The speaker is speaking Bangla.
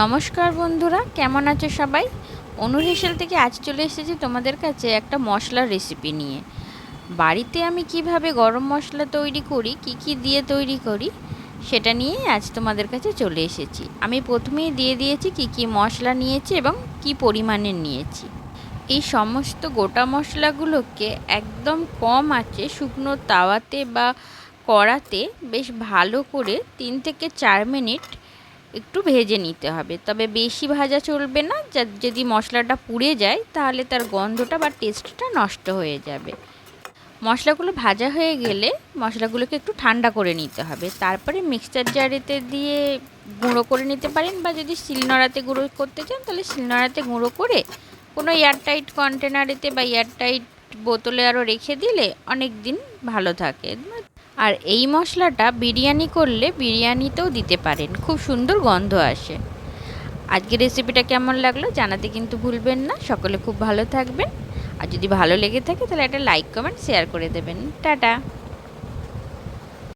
নমস্কার বন্ধুরা, কেমন আছো সবাই? অনুর হেসেল থেকে আজ চলে এসেছি তোমাদের কাছে একটা মশলার রেসিপি নিয়ে। বাড়িতে আমি কিভাবে গরম মশলা তৈরি করি, কি কি দিয়ে তৈরি করি, সেটা নিয়ে আজ তোমাদের কাছে চলে এসেছি। আমি প্রথমেই দিয়ে দিয়েছি কি কি মশলা নিয়েছি এবং কি পরিমাণে নিয়েছি। এই সমস্ত গোটা মশলাগুলোকে একদম কম আঁচে শুকনো তাওয়াতে বা কড়াতে বেশ ভালো করে 3 থেকে 4 মিনিট একটু ভেজে নিতে হবে। তবে বেশি ভাজা চলবে না, যদি মশলাটা পুড়ে যায় তাহলে তার গন্ধটা বা টেস্টটা নষ্ট হয়ে যাবে। মশলাগুলো ভাজা হয়ে গেলে মশলাগুলোকে একটু ঠান্ডা করে নিতে হবে। তারপরে মিক্সচার জারেতে দিয়ে গুঁড়ো করে নিতে পারেন, বা যদি শিলনোড়াতে গুঁড়ো করতে চান তাহলে শিলনোড়াতে গুঁড়ো করে কোনো এয়ারটাইট কন্টেনারেতে বা এয়ারটাইট বোতলে আরও রেখে দিলে অনেক দিন ভালো থাকে। আর এই মশলাটা বিরিয়ানি করলে বিরিয়ানিতেও দিতে পারেন, খুব সুন্দর গন্ধ আসে। আজকের রেসিপিটা কেমন লাগলো জানাতে কিন্তু ভুলবেন না। সকলে খুব ভালো থাকবেন, আর যদি ভালো লেগে থাকে তাহলে একটা লাইক কমেন্ট শেয়ার করে দেবেন। টাটা।